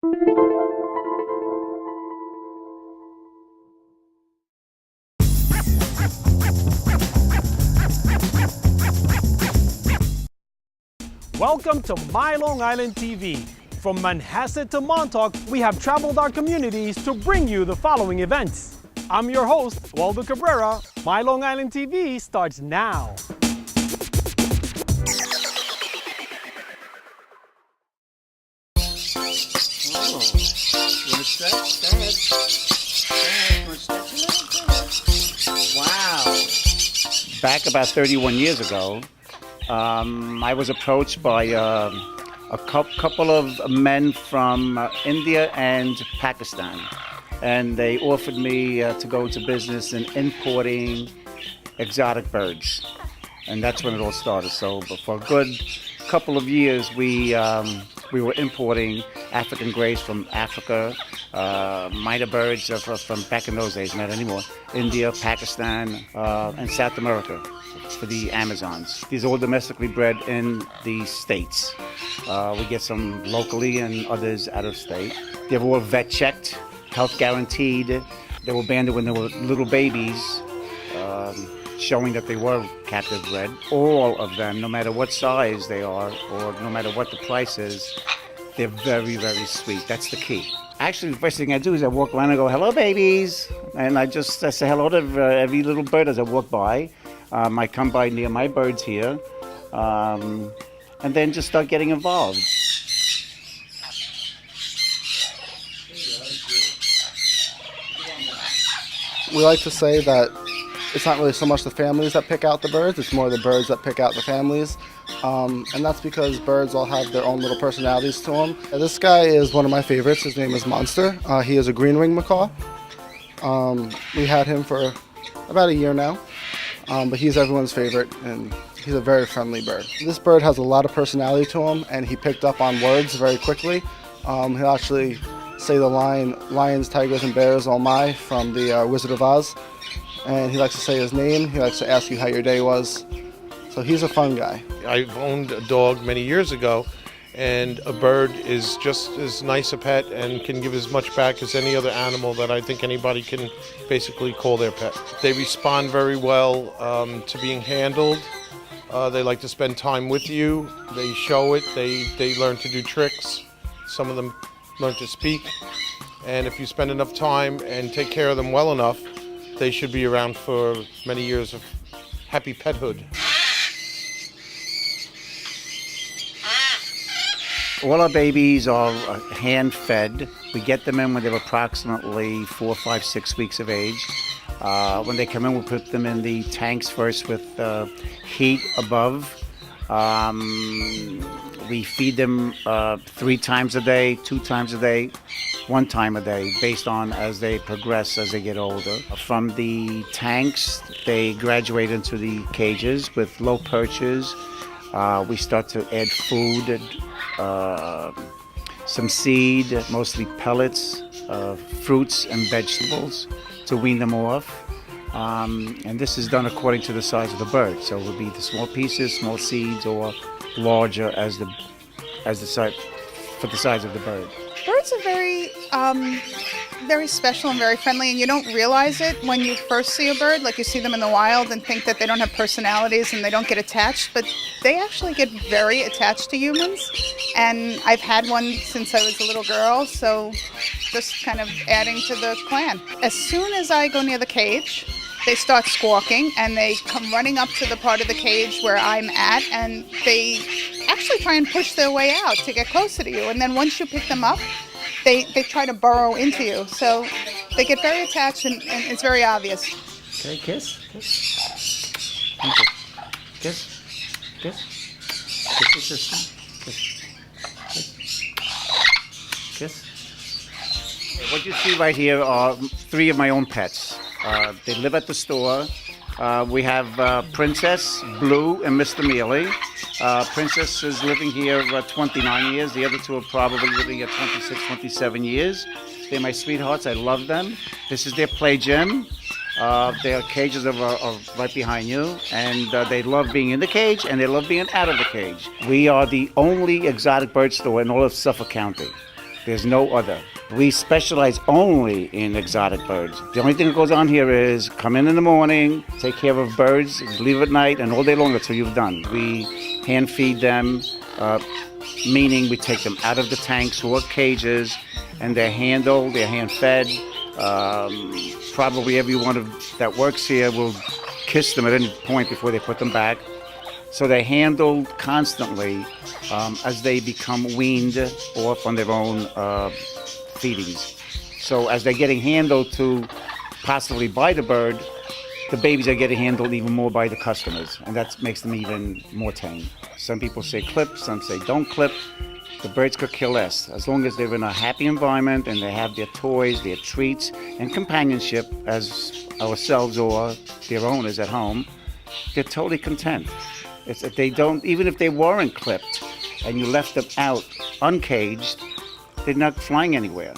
Welcome to My Long Island TV. From Manhasset to Montauk, we have traveled our communities to bring you the following events. I'm your host, Waldo Cabrera. My Long Island TV starts now. Wow. Back about 31 years ago, I was approached by a couple of men from India and Pakistan, and they offered me to go into business in importing exotic birds, and that's when it all started. So for a good couple of years, we were importing African greys from Africa, minor birds from back in those days, not anymore, India, Pakistan, and South America for the Amazons. These are all domestically bred in the States. We get some locally and others out of state. They were all vet checked, health guaranteed. They were banded when they were little babies, showing that they were captive bred. All of them, no matter what size they are or no matter what the price is, they're very, very sweet. That's the key. Actually, the first thing I do is I walk around and go, "Hello, babies," and I say hello to every little bird as I walk by. I come by near my birds here, and then just start getting involved. We like to say that it's not really so much the families that pick out the birds, it's more the birds that pick out the families. And that's because birds all have their own little personalities to them. This guy is one of my favorites. His name is Monster. He is a green-winged macaw. We had him for about a year now, but he's everyone's favorite, and he's a very friendly bird. This bird has a lot of personality to him, and he picked up on words very quickly. He'll actually say the line, "Lions, tigers, and bears, oh my," from the Wizard of Oz. And he likes to say his name. He likes to ask you how your day was. So he's a fun guy. I've owned a dog many years ago, and a bird is just as nice a pet and can give as much back as any other animal that I think anybody can basically call their pet. They respond very well to being handled. They like to spend time with you. They show it. They learn to do tricks. Some of them learn to speak. And if you spend enough time and take care of them well enough, they should be around for many years of happy pethood. All our babies are hand-fed. We get them in when they're approximately 4, 5, 6 weeks of age. When they come in, we put them in the tanks first with heat above. We feed them 3 times a day, 2 times a day, 1 time a day, based on as they progress, as they get older. From the tanks, they graduate into the cages with low perches. We start to add food, some seed, mostly pellets, fruits and vegetables to wean them off. And this is done according to the size of the bird. So it would be the small pieces, small seeds, or larger as the size for the size of the bird. Birds are very special and very friendly, and you don't realize it when you first see a bird. Like, you see them in the wild and think that they don't have personalities and they don't get attached, but they actually get very attached to humans. And I've had one since I was a little girl, so just kind of adding to the clan. As soon as I go near the cage, they start squawking, and they come running up to the part of the cage where I'm at, and they actually try and push their way out to get closer to you. And then once you pick them up, they try to burrow into you. So they get very attached, and it's very obvious. Okay, kiss, kiss. Thank you. Kiss, kiss. Kiss your sister. Kiss. Kiss. Kiss. What you see right here are 3 of my own pets. They live at the store. We have Princess, Blue, and Mr. Mealy. Princess is living here 29 years. The other 2 are probably living here 26, 27 years. They're my sweethearts. I love them. This is their play gym. Their cages are right behind you, and they love being in the cage, and they love being out of the cage. We are the only exotic bird store in all of Suffolk County. There's no other. We specialize only in exotic birds. The only thing that goes on here is come in the morning, take care of birds, leave at night, and all day long until you've done. We hand feed them, meaning we take them out of the tanks or cages, and they're handled, they're hand fed. Probably everyone that works here will kiss them at any point before they put them back. So they're handled constantly as they become weaned off on their own feedings. So as they're getting handled to possibly by the bird, the babies are getting handled even more by the customers, and that makes them even more tame. Some people say clip, some say don't clip. The birds could kill less. As long as they're in a happy environment and they have their toys, their treats, and companionship as ourselves or their owners at home, they're totally content. It's that they don't, even if they weren't clipped and you left them out uncaged, they're not flying anywhere.